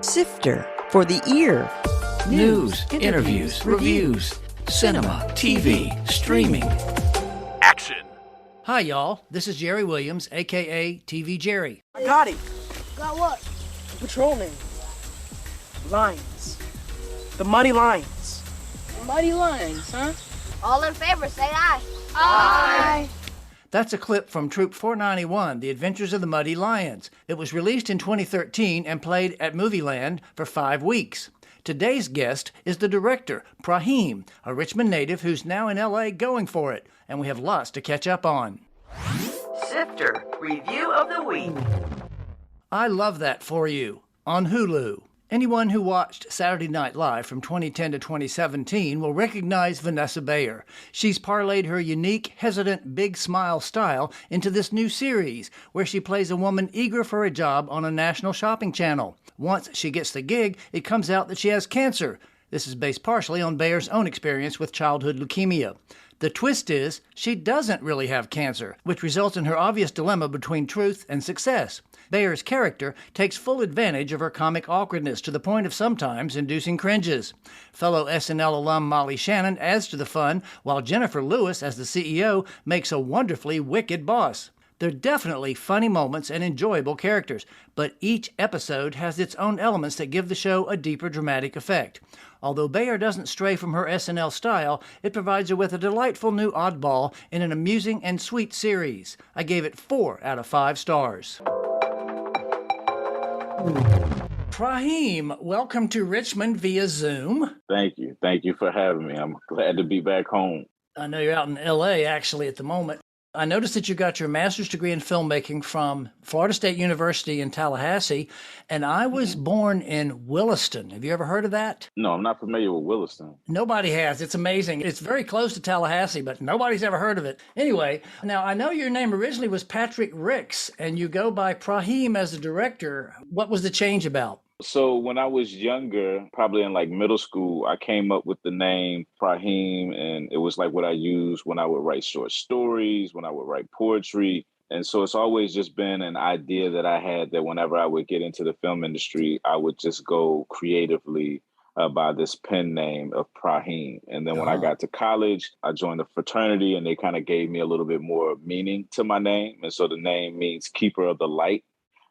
Sifter for the ear. News, interviews, reviews, cinema, TV, streaming. Action. Hi, y'all. This is Jerry Williams, a.k.a. TV Jerry. I got it. Got what? Patrolman. Lions. The Muddy Lions. Muddy Lions, huh? All in favor, say aye. Aye. That's a clip from Troop 491, The Adventures of the Muddy Lions. It was released in 2013 and played at Movieland for 5 weeks. Today's guest is the director, Praheme, a Richmond native who's now in L.A. going for it, and we have lots to catch up on. Sifter Review of the Week. I Love That For You on Hulu. Anyone who watched Saturday Night Live from 2010 to 2017 will recognize Vanessa Bayer. She's parlayed her unique, hesitant, big smile style into this new series, where she plays a woman eager for a job on a national shopping channel. Once she gets the gig, it comes out that she has cancer. This is based partially on Bayer's own experience with childhood leukemia. The twist is she doesn't really have cancer, which results in her obvious dilemma between truth and success. Bayer's character takes full advantage of her comic awkwardness to the point of sometimes inducing cringes. Fellow SNL alum Molly Shannon adds to the fun, while Jennifer Lewis, as the CEO, makes a wonderfully wicked boss. They're definitely funny moments and enjoyable characters, but each episode has its own elements that give the show a deeper dramatic effect. Although Bayer doesn't stray from her SNL style, it provides her with a delightful new oddball in an amusing and sweet series. I gave it 4 out of 5 stars. Praheme, welcome to Richmond via Zoom. Thank you. Thank you for having me. I'm glad to be back home. I know you're out in L.A. actually at the moment. I noticed that you got your master's degree in filmmaking from Florida State University in Tallahassee, and I was born in Williston. Have you ever heard of that? No, I'm not familiar with Williston. Nobody has. It's amazing. It's very close to Tallahassee, but nobody's ever heard of it. Anyway, now I know your name originally was Patrick Ricks, and you go by Praheme as a director. What was the change about? So when I was younger, probably in like middle school, I came up with the name Praheme, and it was like what I used when I would write short stories, when I would write poetry. And so it's always just been an idea that I had that whenever I would get into the film industry, I would just go creatively by this pen name of Praheme. And then when I got to college, I joined a fraternity, and they kind of gave me a little bit more meaning to my name. And so the name means keeper of the light.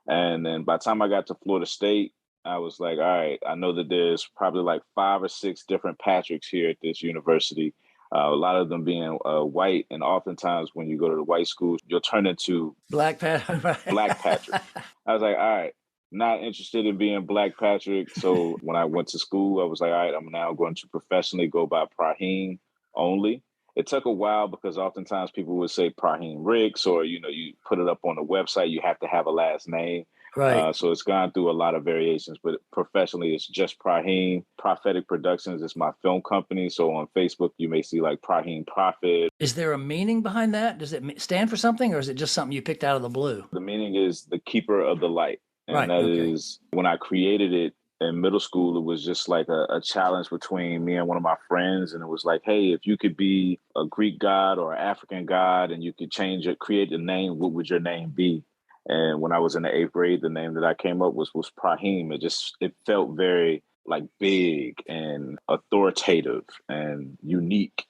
And then by the time I got to Florida State, I was like, all right, I know that there's probably like 5 or 6 different Patricks here at this university, a lot of them being white. And oftentimes when you go to the white schools, you'll turn into Black Patrick. Black Patrick. I was like, all right, not interested in being Black Patrick. So when I went to school, I was like, all right, I'm now going to professionally go by Praheme only. It took a while because oftentimes people would say Praheme Ricks, or, you put it up on the website, you have to have a last name. Right. So it's gone through a lot of variations, but professionally, it's just Praheme. Prophetic Productions is my film company. So on Facebook, you may see like Praheme Prophet. Is there a meaning behind that? Does it stand for something, or is it just something you picked out of the blue? The meaning is the keeper of the light. And right. that is, when I created it in middle school, it was just like a challenge between me and one of my friends. And it was like, hey, if you could be a Greek god or an African god and you could create a name, what would your name be? And when I was in the 8th grade, the name that I came up with was Praheme. It felt very like big and authoritative and unique.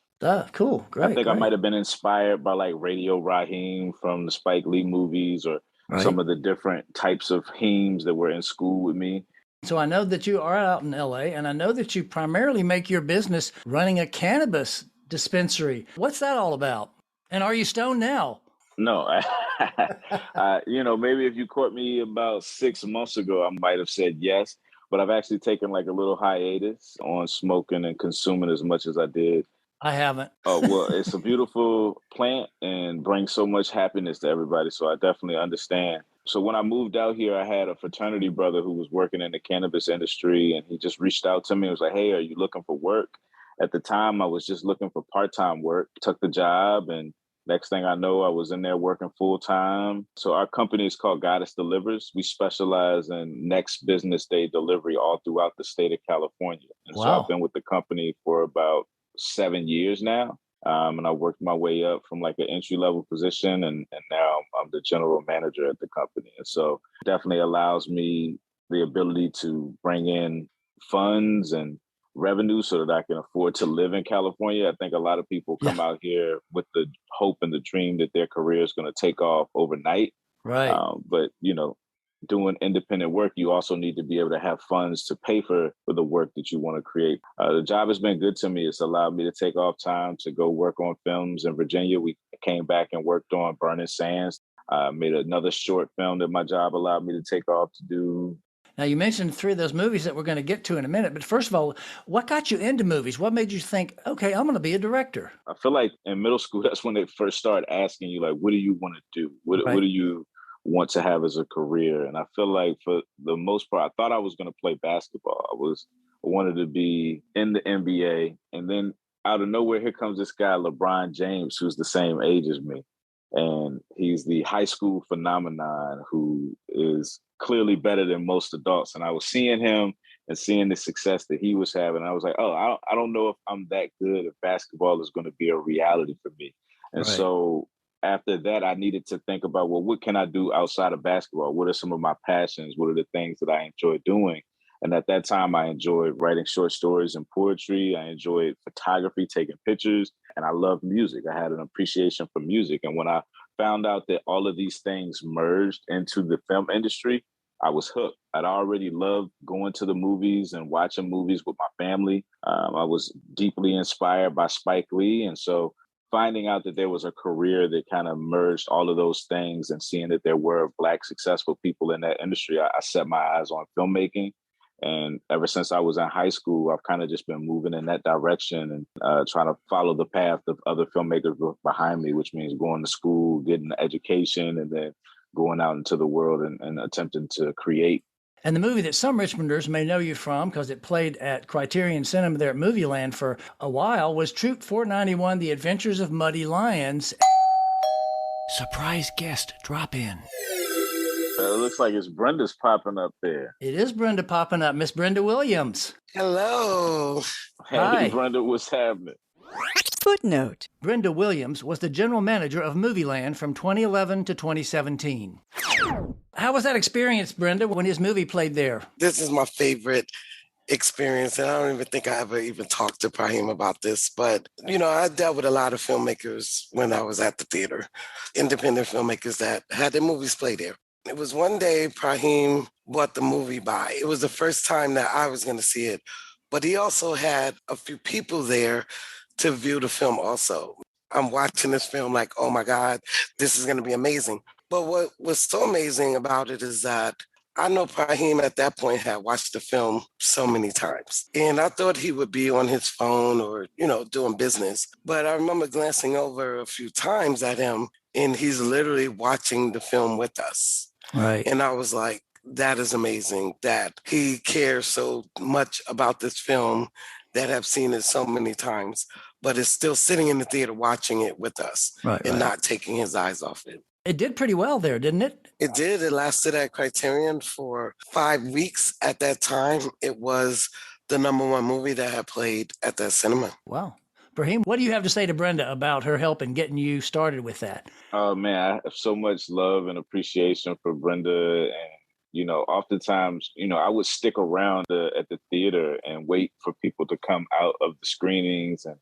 Cool. Great. I think I might have been inspired by like Radio Raheem from the Spike Lee movies, or some of the different types of hemes that were in school with me. So I know that you are out in LA, and I know that you primarily make your business running a cannabis dispensary. What's that all about? And are you stoned now? No, maybe if you caught me about 6 months ago, I might have said yes, but I've actually taken like a little hiatus on smoking and consuming as much as I did. I haven't. Oh, well, it's a beautiful plant and brings so much happiness to everybody. So I definitely understand. So when I moved out here, I had a fraternity brother who was working in the cannabis industry, and he just reached out to me and was like, hey, are you looking for work? At the time, I was just looking for part-time work, took the job, and next thing I know, I was in there working full time. So our company is called Goddess Delivers. We specialize in next business day delivery all throughout the state of California. And so I've been with the company for about 7 years now. And I worked my way up from like an entry level position. And now I'm the general manager at the company. And so definitely allows me the ability to bring in funds and revenue so that I can afford to live in California. I think a lot of people come out here with the hope and the dream that their career is going to take off overnight. Right. But, doing independent work, you also need to be able to have funds to pay for the work that you want to create. The job has been good to me. It's allowed me to take off time to go work on films in Virginia. We came back and worked on Burning Sands. Made another short film that my job allowed me to take off to do. Now, you mentioned 3 of those movies that we're going to get to in a minute. But first of all, what got you into movies? What made you think, okay, I'm going to be a director? I feel like in middle school, that's when they first start asking you, like, what do you want to do? What do you want to have as a career? And I feel like for the most part, I thought I was going to play basketball. I wanted to be in the NBA. And then out of nowhere, here comes this guy, LeBron James, who's the same age as me. And he's the high school phenomenon who is clearly better than most adults. And I was seeing him and seeing the success that he was having. And I was like, oh, I don't know if I'm that good, if basketball is going to be a reality for me. And so after that, I needed to think about, well, what can I do outside of basketball? What are some of my passions? What are the things that I enjoy doing? And at that time, I enjoyed writing short stories and poetry. I enjoyed photography, taking pictures, and I loved music. I had an appreciation for music. And when I found out that all of these things merged into the film industry, I was hooked. I'd already loved going to the movies and watching movies with my family. I was deeply inspired by Spike Lee. And so finding out that there was a career that kind of merged all of those things and seeing that there were Black successful people in that industry, I set my eyes on filmmaking. And ever since I was in high school, I've kind of just been moving in that direction and trying to follow the path of other filmmakers behind me, which means going to school, getting an education, and then going out into the world and attempting to create. And the movie that some Richmonders may know you from, because it played at Criterion Cinema there at Movieland for a while, was Troop 491, The Adventures of Muddy Lions. Surprise guest drop in. It looks like it's Brenda's popping up there. It is Brenda popping up, Miss Brenda Williams. Hello. Hey, Hi. Brenda, what's happening? Footnote. Brenda Williams was the general manager of Movieland from 2011 to 2017. How was that experience, Brenda, when his movie played there? This is my favorite experience, and I don't even think I ever even talked to Praheme about this, but, I dealt with a lot of filmmakers when I was at the theater, independent filmmakers that had their movies play there. It was one day Praheme brought the movie by. It was the first time that I was going to see it, but he also had a few people there to view the film also. I'm watching this film like, oh my God, this is going to be amazing. But what was so amazing about it is that I know Praheme at that point had watched the film so many times. And I thought he would be on his phone or, doing business. But I remember glancing over a few times at him, and he's literally watching the film with us. Right. And I was like, that is amazing that he cares so much about this film, that I've seen it so many times, but is still sitting in the theater watching it with us and not taking his eyes off it. It did pretty well there, didn't it? It did. It lasted at Criterion for 5 weeks. At that time, it was the #1 movie that had played at that cinema. Wow. Praheme, what do you have to say to Brenda about her help in getting you started with that? Oh, man, I have so much love and appreciation for Brenda. And, oftentimes, I would stick around at the theater and wait for people to come out of the screenings and,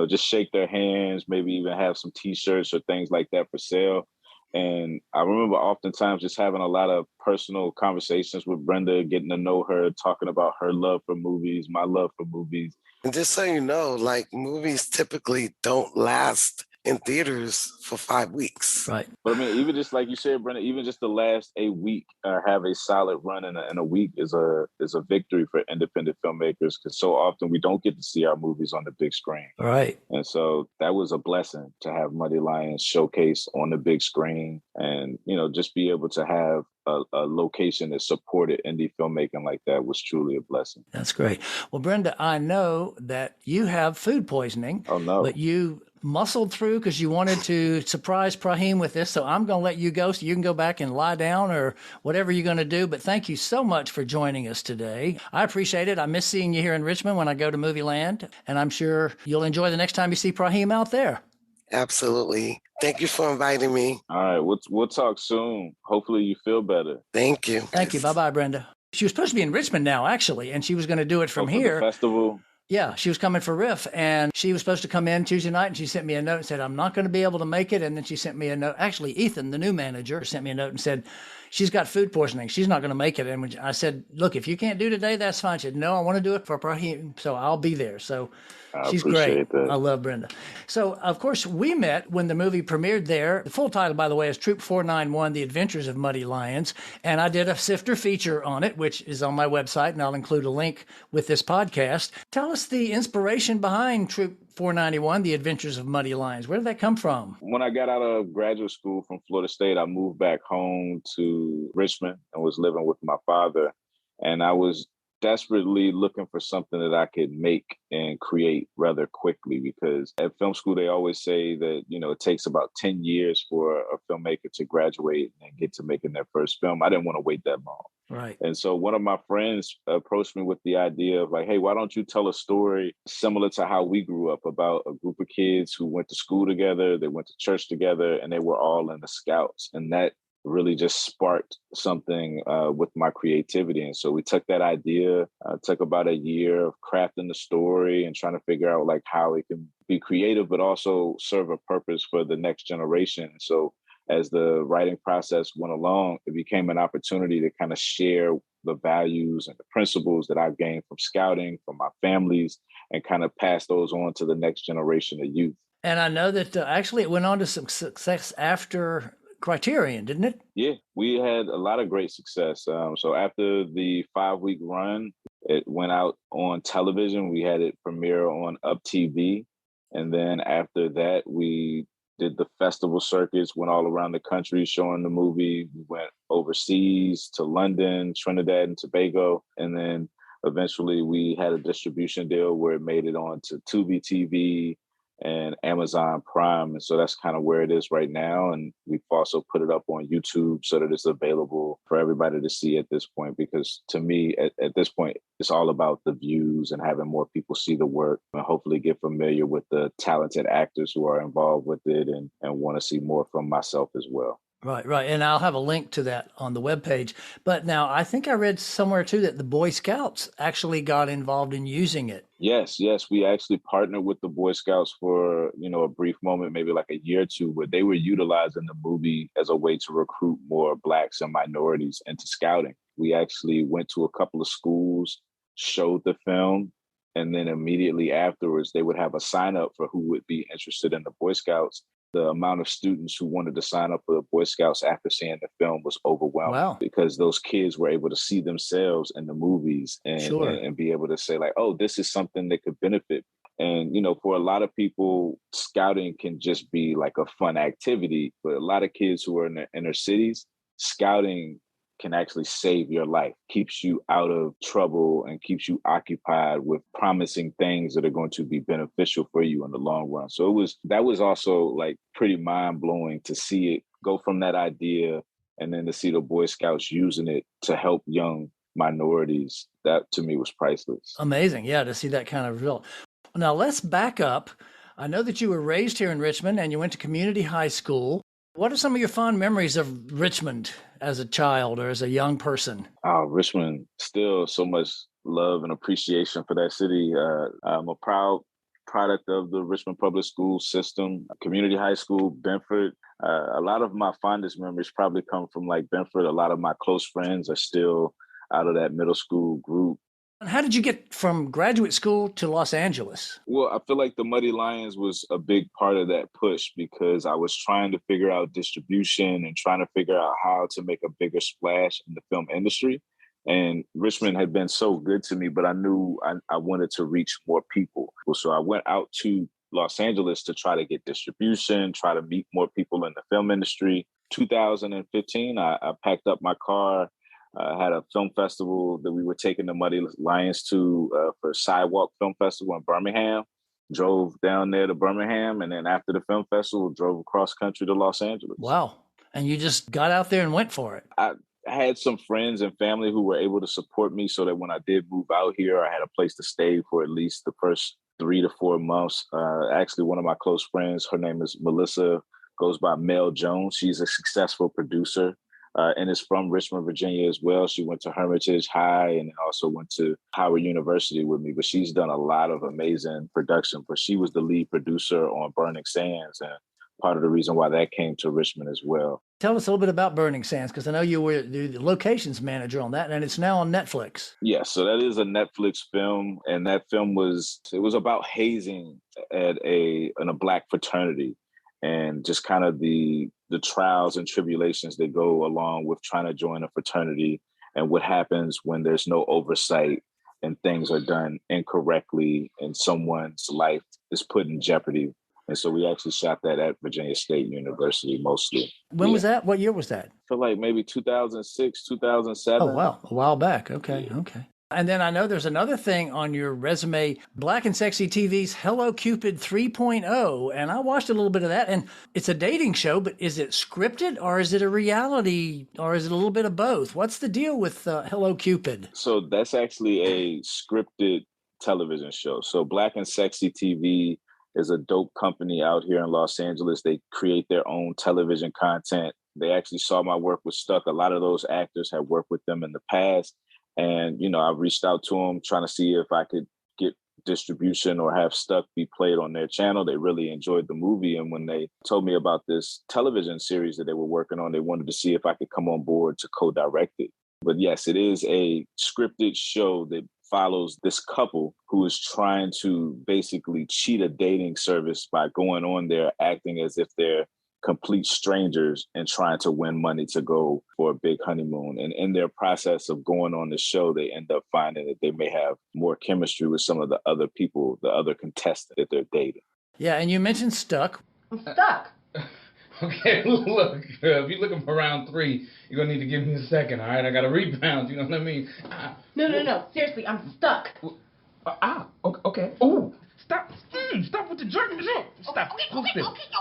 just shake their hands, maybe even have some T-shirts or things like that for sale. And I remember oftentimes just having a lot of personal conversations with Brenda, getting to know her, talking about her love for movies, my love for movies. And just so you know, movies typically don't last in theaters for 5 weeks. Right. But I mean, even just like you said, Brenda, even just the last a week, have a solid run in a week is a victory for independent filmmakers, because so often we don't get to see our movies on the big screen. Right. And so that was a blessing to have Muddy Lions showcase on the big screen and, just be able to have a location that supported indie filmmaking like that was truly a blessing. That's great. Well, Brenda, I know that you have food poisoning. Oh, no. But you muscled through because you wanted to surprise Praheme with this. So I'm going to let you go so you can go back and lie down or whatever you're going to do. But thank you so much for joining us today. I appreciate it. I miss seeing you here in Richmond when I go to Movieland. And I'm sure you'll enjoy the next time you see Praheme out there. Absolutely. Thank you for inviting me. All right. We'll talk soon. Hopefully you feel better. Thank you. Thank you. Bye-bye, Brenda. She was supposed to be in Richmond now, actually, and she was going to do it from for here. the festival. Yeah, she was coming for Riff, and she was supposed to come in Tuesday night, and she sent me a note and said, I'm not going to be able to make it. And then she sent me a note. Actually, Ethan, the new manager, sent me a note and said, she's got food poisoning. She's not going to make it. And when I said, look, if you can't do today, that's fine. She said, no, I want to do it for Praheme, so I'll be there. So she's great. That. I love Brenda. So, of course, we met when the movie premiered there. The full title, by the way, is Troop 491, The Adventures of Muddy Lions. And I did a Sifter feature on it, which is on my website, and I'll include a link with this podcast. Tell us the inspiration behind Troop 491, The Adventures of Muddy Lions. Where did that come from? When I got out of graduate school from Florida State, I moved back home to Richmond and was living with my father. And I was desperately looking for something that I could make and create rather quickly, because at film school, they always say that, it takes about 10 years for a filmmaker to graduate and get to making their first film. I didn't want to wait that long. Right. And so one of my friends approached me with the idea of like, hey, why don't you tell a story similar to how we grew up, about a group of kids who went to school together, they went to church together, and they were all in the Scouts. And that really just sparked something with my creativity. And so we took that idea, took about a year of crafting the story and trying to figure out like how it can be creative, but also serve a purpose for the next generation. And so as the writing process went along, it became an opportunity to kind of share the values and the principles that I've gained from scouting, from my families, and kind of pass those on to the next generation of youth. And I know that actually it went on to some success after Criterion, didn't it? Yeah, we had a lot of great success. So after the 5-week run, it went out on television. We had it premiere on Up TV. And then after that, we did the festival circuits, went all around the country showing the movie. We went overseas to London, Trinidad and Tobago. And then eventually we had a distribution deal where it made it on to Tubi TV and Amazon Prime. And so that's kind of where it is right now. And we've also put it up on YouTube so that it's available for everybody to see at this point, because to me, at this point, it's all about the views and having more people see the work and hopefully get familiar with the talented actors who are involved with it and want to see more from myself as well. Right. And I'll have a link to that on the webpage. But now I think I read somewhere too that the Boy Scouts actually got involved in using it. Yes. We actually partnered with the Boy Scouts for, a brief moment, maybe like a year or two, where they were utilizing the movie as a way to recruit more Blacks and minorities into scouting. We actually went to a couple of schools, showed the film, and then immediately afterwards, they would have a sign up for who would be interested in the Boy Scouts. The amount of students who wanted to sign up for the Boy Scouts after seeing the film was overwhelming. Because those kids were able to see themselves in the movies and be able to say like, oh, this is something that could benefit. And, for a lot of people, scouting can just be like a fun activity. But a lot of kids who are in the inner cities, scouting can actually save your life, keeps you out of trouble and keeps you occupied with promising things that are going to be beneficial for you in the long run. So that was also like pretty mind blowing to see it go from that idea and then to see the Boy Scouts using it to help young minorities. That to me was priceless. Amazing. Yeah, to see that kind of result. Now let's back up. I know that you were raised here in Richmond and you went to community high school. What are some of your fond memories of Richmond as a child or as a young person? Richmond, still so much love and appreciation for that city. I'm a proud product of the Richmond Public School system, community high school, Benford. A lot of my fondest memories probably come from like Benford. A lot of my close friends are still out of that middle school group. And how did you get from graduate school to Los Angeles? Well, I feel like the Muddy Lions was a big part of that push because I was trying to figure out distribution and trying to figure out how to make a bigger splash in the film industry. And Richmond had been so good to me, but I knew I wanted to reach more people. So I went out to Los Angeles to try to get distribution, try to meet more people in the film industry. 2015, I packed up my car. Had a film festival that we were taking the Muddy Lions to for Sidewalk Film Festival in Birmingham. Drove down there to Birmingham, and then after the film festival, drove across country to Los Angeles. Wow. And you just got out there and went for it. I had some friends and family who were able to support me so that when I did move out here, I had a place to stay for at least the first 3 to 4 months. Actually, one of my close friends, her name is Melissa, goes by Mel Jones. She's a successful producer and is from Richmond, Virginia as well. She went to Hermitage High and also went to Howard University with me, but she's done a lot of amazing production. But she was the lead producer on Burning Sands, and part of the reason why that came to Richmond as well. Tell us a little bit about Burning Sands, because I know you were the locations manager on that, and it's now on Netflix. Yes, so that is a Netflix film, and that film was about hazing in a Black fraternity, and just kind of the trials and tribulations that go along with trying to join a fraternity, and what happens when there's no oversight and things are done incorrectly, and someone's life is put in jeopardy. And so we actually shot that at Virginia State University mostly. When was that? What year was that? For like maybe 2006, 2007. Oh, wow. A while back. Okay. Yeah. Okay. And then I know there's another thing on your resume, Black and Sexy TV's Hello Cupid 3.0. And I watched a little bit of that. And it's a dating show, but is it scripted or is it a reality or is it a little bit of both? What's the deal with Hello Cupid? So that's actually a scripted television show. So Black and Sexy TV is a dope company out here in Los Angeles. They create their own television content. They actually saw my work with Stuck. A lot of those actors had worked with them in the past. And, you know, I reached out to them trying to see if I could get distribution or have Stuck be played on their channel. They really enjoyed the movie. And when they told me about this television series that they were working on, they wanted to see if I could come on board to co-direct it. But yes, it is a scripted show that follows this couple who is trying to basically cheat a dating service by going on there acting as if they're complete strangers and trying to win money to go for a big honeymoon. And in their process of going on the show, they end up finding that they may have more chemistry with some of the other people, the other contestants that they're dating. Yeah, and you mentioned Stuck. I'm stuck. Okay, look, if you're looking for round 3, you're going to need to give me a second, all right? I got to rebound, you know what I mean? No. Seriously, I'm stuck. Okay. Oh, stop with the jerking. Stop.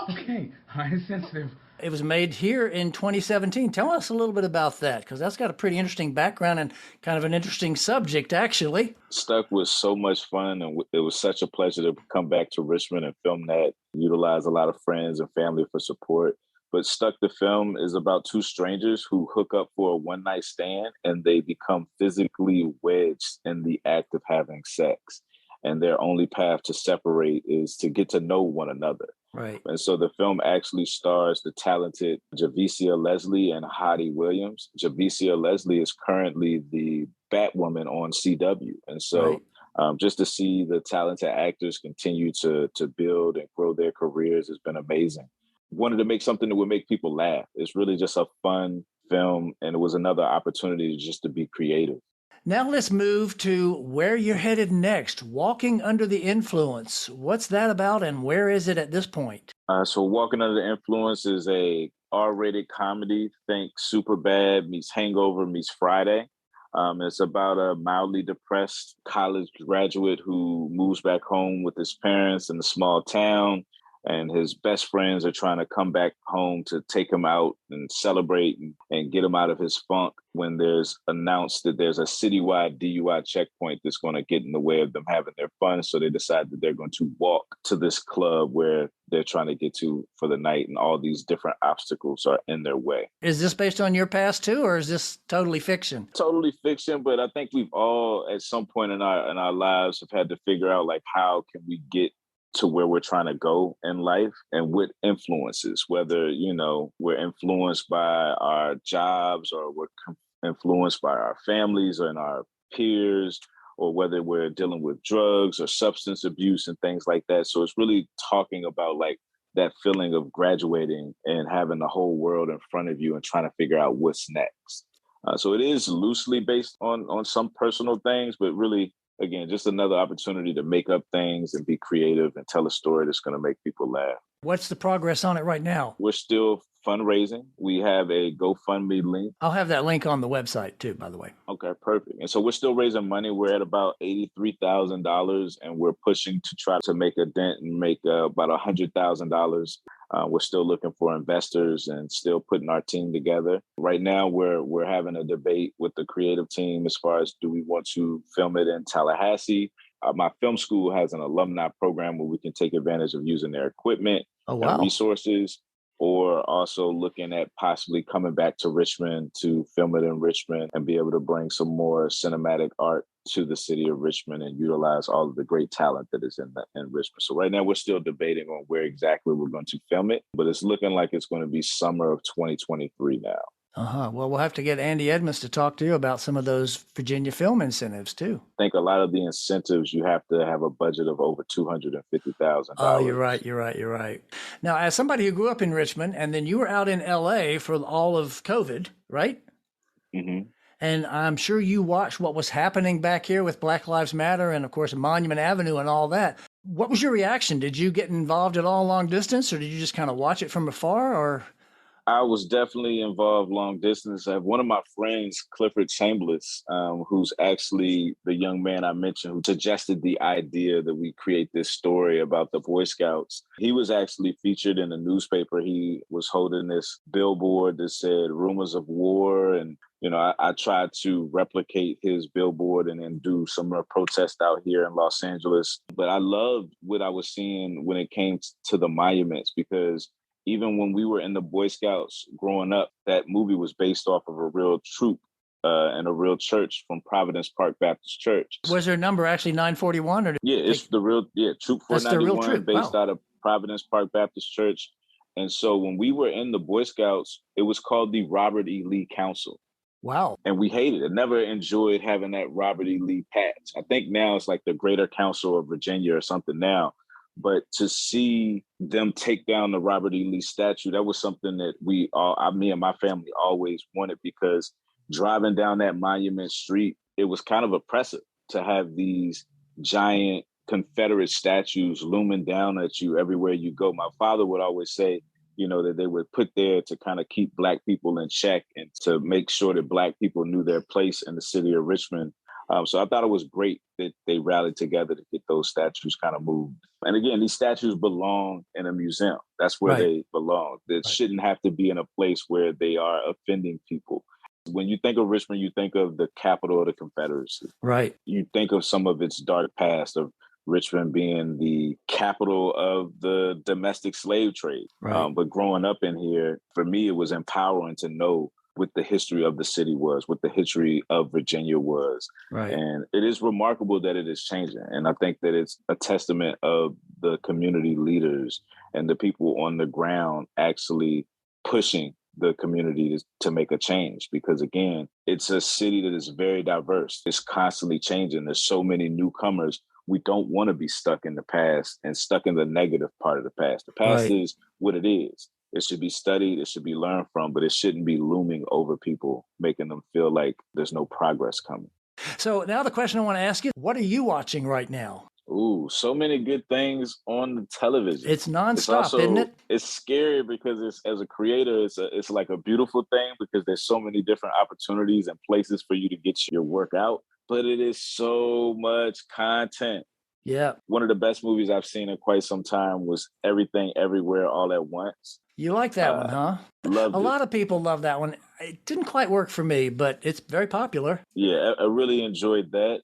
Okay. All right, sensitive. It was made here in 2017. Tell us a little bit about that, because that's got a pretty interesting background and kind of an interesting subject, actually. Stuck was so much fun, and it was such a pleasure to come back to Richmond and film that, utilize a lot of friends and family for support. But Stuck, the film, is about two strangers who hook up for a one-night stand, and they become physically wedged in the act of having sex. And their only path to separate is to get to know one another. Right. And so the film actually stars the talented Javicia Leslie and Hottie Williams. Javicia Leslie is currently the Batwoman on CW. And so just to see the talented actors continue to build and grow their careers has been amazing. Wanted to make something that would make people laugh. It's really just a fun film, and it was another opportunity just to be creative. Now let's move to where you're headed next, Walking Under the Influence. What's that about and where is it at this point? So Walking Under the Influence is a R-rated comedy. Think Superbad meets Hangover meets Friday. It's about a mildly depressed college graduate who moves back home with his parents in a small town. And his best friends are trying to come back home to take him out and celebrate and get him out of his funk when there's announced that there's a citywide DUI checkpoint that's going to get in the way of them having their fun. So they decide that they're going to walk to this club where they're trying to get to for the night, and all these different obstacles are in their way. Is this based on your past too, or is this totally fiction? Totally fiction, but I think we've all at some point in our lives have had to figure out, like, how can we get to where we're trying to go in life, and what influences, whether, you know, we're influenced by our jobs or we're influenced by our families and our peers, or whether we're dealing with drugs or substance abuse and things like that. So it's really talking about like that feeling of graduating and having the whole world in front of you and trying to figure out what's next. So it is loosely based on some personal things, but really, again, just another opportunity to make up things and be creative and tell a story that's going to make people laugh. What's the progress on it right now? We're still fundraising. We have a GoFundMe link. I'll have that link on the website too, by the way. Okay, perfect. And so we're still raising money. We're at about $83,000, and we're pushing to try to make a dent and make about $100,000. We're still looking for investors and still putting our team together. Right now, we're having a debate with the creative team as far as, do we want to film it in Tallahassee? My film school has an alumni program where we can take advantage of using their equipment and resources, or also looking at possibly coming back to Richmond to film it in Richmond and be able to bring some more cinematic art to the city of Richmond and utilize all of the great talent that is in Richmond. So right now we're still debating on where exactly we're going to film it, but it's looking like it's going to be summer of 2023 now. Well, we'll have to get Andy Edmonds to talk to you about some of those Virginia film incentives too. I think a lot of the incentives, you have to have a budget of over $250,000. Oh, you're right. Now, as somebody who grew up in Richmond, and then you were out in LA for all of COVID, right? Mm-hmm. And I'm sure you watched what was happening back here with Black Lives Matter and, of course, Monument Avenue and all that. What was your reaction? Did you get involved at all long distance, or did you just kind of watch it from afar, or? I was definitely involved long distance. I have one of my friends, Clifford Chambliss, who's actually the young man I mentioned who suggested the idea that we create this story about the Boy Scouts. He was actually featured in a newspaper. He was holding this billboard that said rumors of war. And, I tried to replicate his billboard and then do some more protest out here in Los Angeles. But I loved what I was seeing when it came to the monuments, because even when we were in the Boy Scouts growing up, that movie was based off of a real troop and a real church from Providence Park Baptist Church. Was there a number actually 941? Or it's the real, Troop 491, based out of Providence Park Baptist Church. And so when we were in the Boy Scouts, it was called the Robert E. Lee Council. Wow. And we hated it. Never enjoyed having that Robert E. Lee patch. I think now it's like the Greater Council of Virginia or something now. But to see them take down the Robert E. Lee statue, that was something that me and my family always wanted, because driving down that Monument Street, it was kind of oppressive to have these giant Confederate statues looming down at you everywhere you go. My father would always say, that they were put there to kind of keep Black people in check and to make sure that Black people knew their place in the city of Richmond. So I thought it was great that they rallied together to get those statues kind of moved. And again, these statues belong in a museum. That's where they belong. It shouldn't have to be in a place where they are offending people. When you think of Richmond, you think of the capital of the Confederacy. Right. You think of some of its dark past, of Richmond being the capital of the domestic slave trade. Right. But growing up in here, for me, it was empowering to know what the history of the city was, what the history of Virginia was. Right. And it is remarkable that it is changing. And I think that it's a testament of the community leaders and the people on the ground actually pushing the community to make a change. Because again, it's a city that is very diverse. It's constantly changing. There's so many newcomers. We don't want to be stuck in the past and stuck in the negative part of the past. The past is what it is. It should be studied, it should be learned from, but it shouldn't be looming over people, making them feel like there's no progress coming. So now the question I want to ask you, what are you watching right now? Ooh, so many good things on the television. It's nonstop, isn't it? It's scary because as a creator, it's like a beautiful thing because there's so many different opportunities and places for you to get your work out, but it is so much content. Yeah. One of the best movies I've seen in quite some time was Everything Everywhere All at Once. You like that one, huh? Loved it. A lot of people love that one. It didn't quite work for me, but it's very popular. Yeah, I really enjoyed that.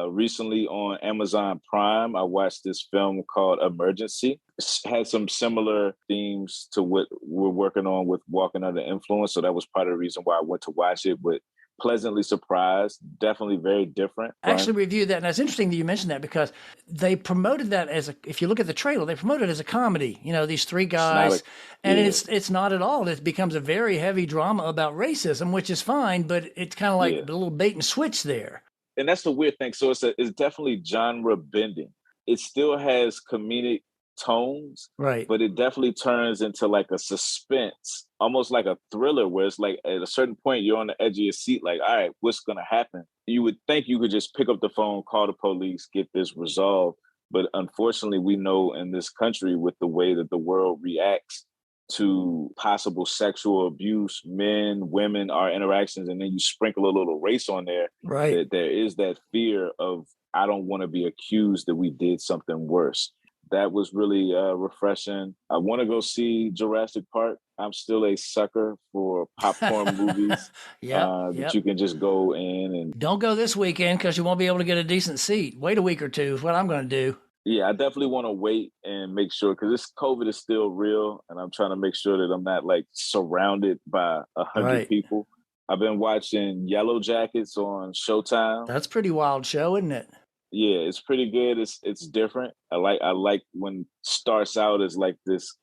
Recently on Amazon Prime, I watched this film called Emergency. It had some similar themes to what we're working on with Walking Under Influence. So that was part of the reason why I went to watch it, but pleasantly surprised, definitely very different. I actually reviewed that, and it's interesting that you mentioned that because they promoted that if you look at the trailer, they promoted it as a comedy, these three guys, it's not at all. It becomes a very heavy drama about racism, which is fine, but it's kind of like a little bait and switch there. And that's the weird thing. So it's definitely genre bending. It still has comedic tones, right? But it definitely turns into like a suspense, almost like a thriller, where it's like at a certain point you're on the edge of your seat, like, all right, what's gonna happen? You would think you could just pick up the phone, call the police, get this resolved, but unfortunately, we know in this country, with the way that the world reacts to possible sexual abuse, men, women, our interactions, and then you sprinkle a little race on there, right? That there is that fear of, I don't want to be accused that we did something worse. That was really refreshing. I want to go see Jurassic Park. I'm still a sucker for popcorn movies that you can just go in and... Don't go this weekend because you won't be able to get a decent seat. Wait a week or two is what I'm going to do. Yeah, I definitely want to wait and make sure because this COVID is still real, and I'm trying to make sure that I'm not like surrounded by 100 Right. people. I've been watching Yellow Jackets on Showtime. That's a pretty wild show, isn't it? Yeah, it's pretty good. It's different. I like when it starts out as like this.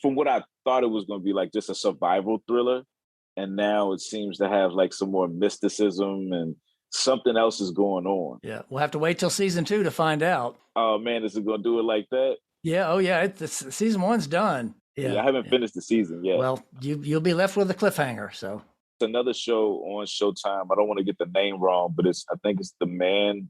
From what I thought it was going to be like just a survival thriller, and now it seems to have like some more mysticism and something else is going on. Yeah, we'll have to wait till season 2 to find out. Oh man, is it going to do it like that? Yeah. Oh yeah. Season 1's done. Yeah, I haven't finished the season yet. Well, you'll be left with a cliffhanger. So it's another show on Showtime. I don't want to get the name wrong, but I think it's The Man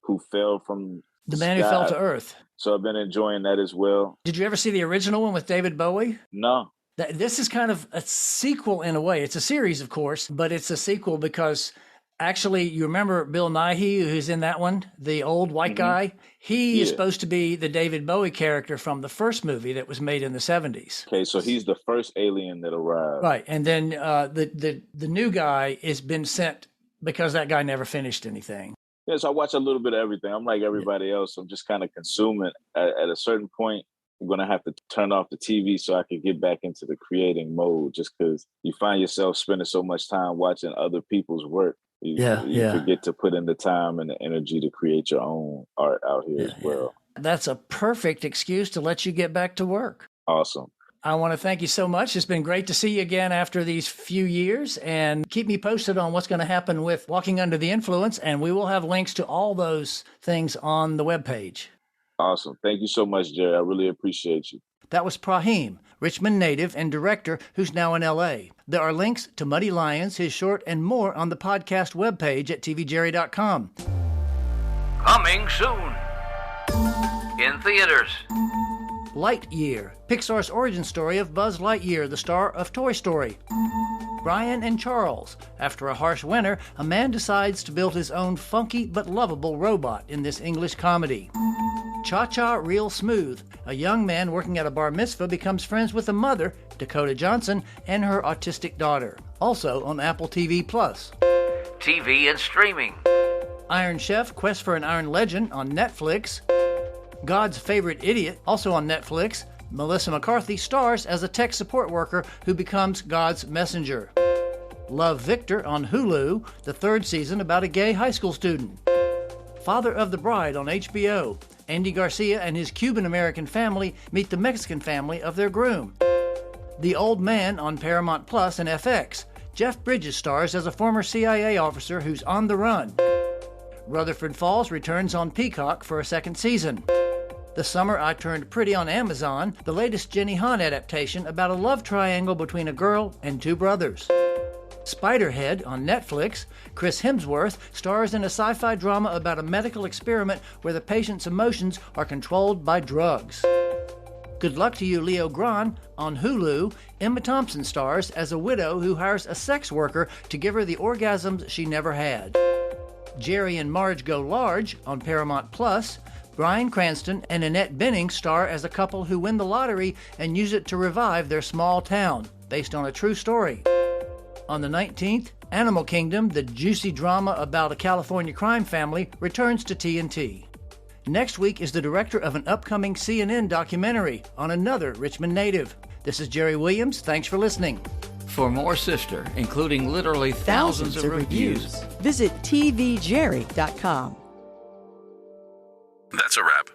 Who Fell from The Man Who Fell to Earth. So I've been enjoying that as well. Did you ever see the original one with David Bowie? No. This is kind of a sequel in a way. It's a series, of course, but it's a sequel because actually, you remember Bill Nighy, who's in that one, the old white guy? He is supposed to be the David Bowie character from the first movie that was made in the 70s. Okay, so he's the first alien that arrived. Right, and then the new guy has been sent because that guy never finished anything. Yeah, so I watch a little bit of everything. I'm like everybody else. I'm just kind of consuming. At a certain point, I'm going to have to turn off the TV so I can get back into the creating mode just because you find yourself spending so much time watching other people's work. You forget to put in the time and the energy to create your own art out here as well. That's a perfect excuse to let you get back to work. Awesome. I want to thank you so much. It's been great to see you again after these few years, and keep me posted on what's going to happen with Walking Under the Influence, and we will have links to all those things on the webpage. Awesome. Thank you so much, Jerry. I really appreciate you. That was Praheme, Richmond native and director who's now in L.A. There are links to Muddy Lions, his short, and more on the podcast webpage at tvjerry.com. Coming soon. In theaters. Lightyear, Pixar's origin story of Buzz Lightyear, the star of Toy Story. Brian and Charles. After a harsh winter, a man decides to build his own funky but lovable robot in this English comedy. Cha-Cha Real Smooth. A young man working at a bar mitzvah becomes friends with the mother, Dakota Johnson, and her autistic daughter. Also on Apple TV+. TV and streaming. Iron Chef, Quest for an Iron Legend on Netflix. God's Favorite Idiot, also on Netflix. Melissa McCarthy stars as a tech support worker who becomes God's messenger. Love Victor on Hulu, the 3rd season about a gay high school student. Father of the Bride on HBO. Andy Garcia and his Cuban-American family meet the Mexican family of their groom. The Old Man on Paramount Plus and FX. Jeff Bridges stars as a former CIA officer who's on the run. Rutherford Falls returns on Peacock for a 2nd season. The Summer I Turned Pretty on Amazon, the latest Jenny Han adaptation about a love triangle between a girl and 2 brothers. Spiderhead on Netflix. Chris Hemsworth stars in a sci-fi drama about a medical experiment where the patient's emotions are controlled by drugs. Good Luck to You, Leo Gran on Hulu. Emma Thompson stars as a widow who hires a sex worker to give her the orgasms she never had. Jerry and Marge Go Large on Paramount Plus. Bryan Cranston and Annette Bening star as a couple who win the lottery and use it to revive their small town, based on a true story. On the 19th, Animal Kingdom, the juicy drama about a California crime family, returns to TNT. Next week is the director of an upcoming CNN documentary on another Richmond native. This is Jerry Williams. Thanks for listening. For more Sister, including literally thousands of reviews, visit tvjerry.com. That's a wrap.